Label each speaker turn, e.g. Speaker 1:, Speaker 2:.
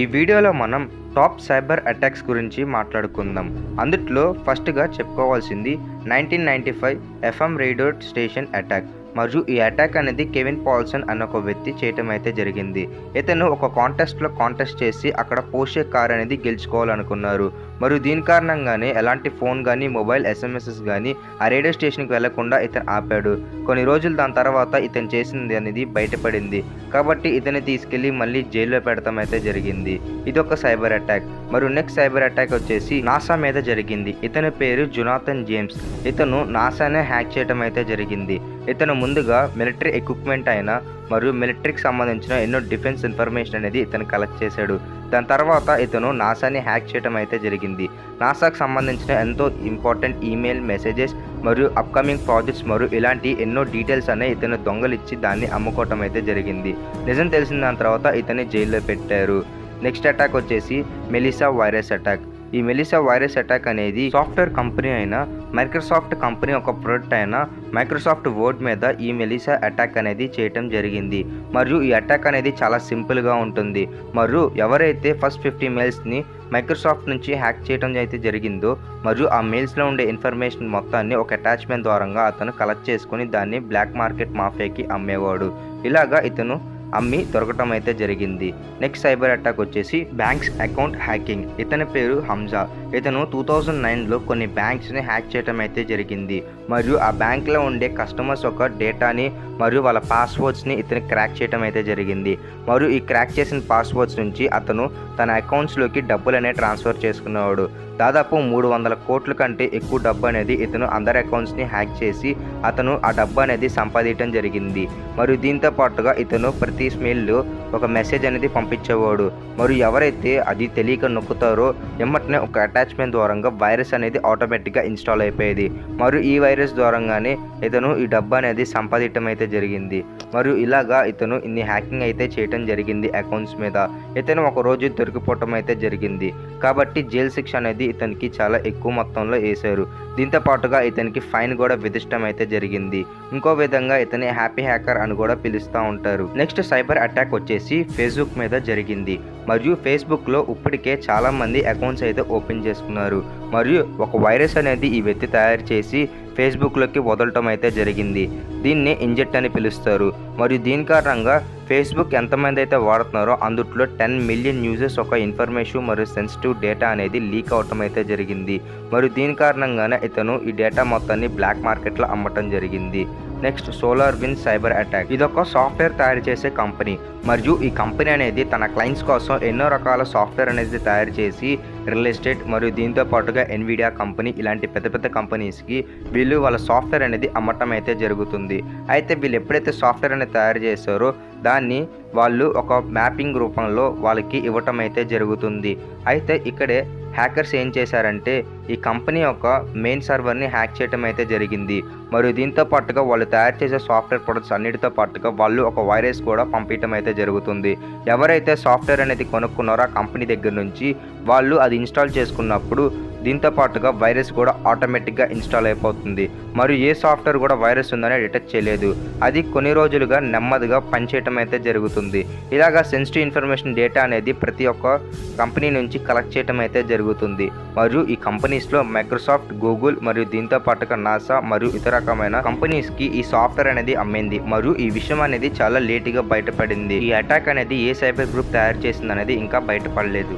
Speaker 1: ఈ వీడియోలో మనం టాప్ సైబర్ అటాక్స్ గురించి మాట్లాడుకుందాం. అందుట్లో ఫస్ట్గా చెప్పుకోవాల్సింది 1995 ఎఫ్ఎం రేడియో స్టేషన్ అటాక్. మరియు ఈ అటాక్ అనేది కెవిన్ పాల్సన్ అన్న ఒక వ్యక్తి చేయటం అయితే జరిగింది. ఇతను ఒక కాంటెస్ట్ చేసి అక్కడ పోషే కార్ అనేది గెలుచుకోవాలనుకున్నారు. మరియు దీని కారణంగానే ఎలాంటి ఫోన్ కానీ మొబైల్ ఎస్ఎంఎస్ఎస్ కానీ ఆ రేడియో స్టేషన్కి వెళ్లకుండా ఇతను ఆపాడు. కొన్ని రోజులు దాని తర్వాత ఇతను చేసింది అనేది బయటపడింది. కాబట్టి ఇతన్ని తీసుకెళ్లి మళ్ళీ జైల్లో పెడతాం అయితే జరిగింది. ఇదొక సైబర్ అటాక్. మరియు నెక్స్ట్ సైబర్ అటాక్ వచ్చేసి నాసా మీద జరిగింది. ఇతని పేరు జొనాథన్ జేమ్స్. ఇతను నాసానే హ్యాక్ చేయడం అయితే జరిగింది. ఇతను ముందుగా మిలిటరీ ఎక్విప్మెంట్ అయినా మరియు మిలిటరీకి సంబంధించిన ఎన్నో డిఫెన్స్ ఇన్ఫర్మేషన్ అనేది ఇతను కలెక్ట్ చేశాడు. దాని తర్వాత ఇతను నాసాని హ్యాక్ చేయడం అయితే జరిగింది. నాసాకు సంబంధించిన ఎంతో ఇంపార్టెంట్ ఈమెయిల్ మెసేజెస్ మరియు అప్కమింగ్ ప్రాజెక్ట్స్ మరియు ఇలాంటి ఎన్నో డీటెయిల్స్ అనేవి ఇతను దొంగలిచ్చి దాన్ని అమ్ముకోవటం అయితే జరిగింది. నిజం తెలిసిన దాని తర్వాత ఇతన్ని జైల్లో పెట్టారు. నెక్స్ట్ అటాక్ వచ్చేసి మెలిసా వైరస్ అటాక్. ఈ మెలిసా వైరస్ అటాక్ అనేది సాఫ్ట్వేర్ కంపెనీ అయిన మైక్రోసాఫ్ట్ కంపెనీ ఒక ప్రొడక్ట్ అయిన మైక్రోసాఫ్ట్ వర్డ్ మీద ఈ మెలిసా అటాక్ అనేది చేయటం జరిగింది. మరియు ఈ అటాక్ అనేది చాలా సింపుల్గా ఉంటుంది. మరియు ఎవరైతే ఫస్ట్ 50 మెయిల్స్ని మైక్రోసాఫ్ట్ నుంచి హ్యాక్ చేయడం అయితే జరిగిందో మరియు ఆ మెయిల్స్లో ఉండే ఇన్ఫర్మేషన్ మొత్తాన్ని ఒక అటాచ్మెంట్ ద్వారా అతను కలెక్ట్ చేసుకుని దాన్ని బ్లాక్ మార్కెట్ మాఫియాకి అమ్మేవాడు. ఇలాగా ఇతను అమ్మి దొరకటం అయితే జరిగింది. నెక్స్ట్ సైబర్ అటాక్ వచ్చేసి బ్యాంక్స్ అకౌంట్ హ్యాకింగ్. ఇతని పేరు హంజా. ఇతను 2009లో కొన్ని బ్యాంక్స్ని హ్యాక్ చేయటం అయితే జరిగింది. మరియు ఆ బ్యాంక్లో ఉండే కస్టమర్స్ యొక్క డేటాని మరియు వాళ్ళ పాస్వర్డ్స్ని ఇతను క్రాక్ చేయటం అయితే జరిగింది. మరియు ఈ క్రాక్ చేసిన పాస్వర్డ్స్ నుంచి అతను తన అకౌంట్స్లోకి డబ్బులు అనేవి ట్రాన్స్ఫర్ చేసుకునేవాడు. దాదాపు 300 కోట్ల కంటే ఎక్కువ డబ్బు అనేది ఇతను అందరి అకౌంట్స్ని హ్యాక్ చేసి అతను ఆ డబ్బు అనేది సంపాదించడం జరిగింది. మరియు దీంతో పాటుగా ఇతను ప్రతి మెయిల్లో ఒక మెసేజ్ అనేది పంపించేవాడు. మరియు ఎవరైతే అది తెలియక నొక్కుతారో ఎమ్మటనే ఒక అటాచ్మెంట్ ద్వారా వైరస్ అనేది ఆటోమేటిక్గా ఇన్స్టాల్ అయిపోయేది. మరియు ఈ వైరస్ ద్వారానే ఇతను ఈ డబ్బు అనేది సంపాదించడం అయితే జరిగింది. మరియు ఇలాగా ఇతను ఇన్ని హ్యాకింగ్ అయితే చేయడం జరిగింది అకౌంట్స్ మీద. ఇతను ఒక రోజు దొరికిపోవటం అయితే జరిగింది. కాబట్టి జైలు శిక్ష అనేది ఇతనికి చాలా ఎక్కువ మొత్తంలో వేశారు. దీంతో పాటుగా ఇతనికి ఫైన్ కూడా విధించడం అయితే జరిగింది. ఇంకో విధంగా ఇతని హ్యాపీ హ్యాకర్ అని కూడా పిలుస్తూ ఉంటారు. నెక్స్ట్ సైబర్ అటాక్ వచ్చేసి ఫేస్బుక్ మీద జరిగింది. మరియు ఫేస్బుక్లో ఇప్పటికే చాలామంది అకౌంట్స్ అయితే ఓపెన్ చేసుకున్నారు. మరియు ఒక వైరస్ అనేది ఈ వ్యక్తి తయారు చేసి ఫేస్బుక్లోకి వదలటం అయితే జరిగింది. దీన్ని ఇంజెక్ట్ అని పిలుస్తారు. మరియు దీని కారణంగా ఫేస్బుక్ ఎంతమంది అయితే వాడుతున్నారో అందుట్లో 10 మిలియన్ యూజర్స్ ఒక ఇన్ఫర్మేషన్ మరియు సెన్సిటివ్ డేటా అనేది లీక్ అవటం అయితే జరిగింది. మరియు దీని కారణంగానే ఇతను ఈ డేటా మొత్తాన్ని బ్లాక్ మార్కెట్లో అమ్మటం జరిగింది. Next SolarWinds cyber attack. ఇదొక సాఫ్ట్వేర్ తయారు చేసే కంపెనీ. మరియు ఈ కంపెనీ అనేది తన క్లయింట్స్ కోసం ఎన్నో రకాల సాఫ్ట్వేర్ అనేది తయారు చేసి రియల్ ఎస్టేట్ మరియు దీంతో పాటుగా ఎన్విడియా కంపెనీ ఇలాంటి పెద్ద పెద్ద కంపెనీస్కి వీళ్ళు వాళ్ళ సాఫ్ట్వేర్ అనేది అమ్మటం అయితే జరుగుతుంది. అయితే వీళ్ళు ఎప్పుడైతే సాఫ్ట్వేర్ అనేది తయారు చేస్తారో దాన్ని వాళ్ళు ఒక మ్యాపింగ్ రూపంలో వాళ్ళకి ఇవ్వటం అయితే జరుగుతుంది. అయితే ఇక్కడే హ్యాకర్స్ ఏం చేశారంటే ఈ కంపెనీ యొక్క మెయిన్ సర్వర్ని హ్యాక్ చేయడం అయితే జరిగింది. మరియు దీంతో పాటుగా వాళ్ళు తయారు చేసే సాఫ్ట్వేర్ ప్రొడక్ట్స్ అన్నిటితో పాటుగా వాళ్ళు ఒక వైరస్ కూడా పంపించడం అయితే జరుగుతుంది. ఎవరైతే సాఫ్ట్వేర్ అనేది కొనుక్కున్నారో ఆ కంపెనీ దగ్గర నుంచి వాళ్ళు అది ఇన్స్టాల్ చేసుకున్నప్పుడు దీంతో పాటుగా వైరస్ కూడా ఆటోమేటిక్గా ఇన్స్టాల్ అయిపోతుంది. మరియు ఏ సాఫ్ట్వేర్ కూడా వైరస్ ఉందని డిటెక్ట్ చేయలేదు. అది కొన్ని రోజులుగా నెమ్మదిగా పనిచేయటం అయితే జరుగుతుంది. ఇలాగా సెన్సిటివ్ ఇన్ఫర్మేషన్ డేటా అనేది ప్రతి ఒక్క కంపెనీ నుంచి కలెక్ట్ చేయటం అయితే జరుగుతుంది. మరియు ఈ కంపెనీస్లో మైక్రోసాఫ్ట్, గూగుల్ మరియు దీంతో పాటుగా నాసా మరియు ఇతర రకమైన కంపెనీస్కి ఈ సాఫ్ట్వేర్ అనేది అమ్మింది. మరియు ఈ విషయం అనేది చాలా లేటుగా బయటపడింది. ఈ అటాక్ అనేది ఏ సైబర్ గ్రూప్ తయారు చేసింది అనేది ఇంకా బయటపడలేదు.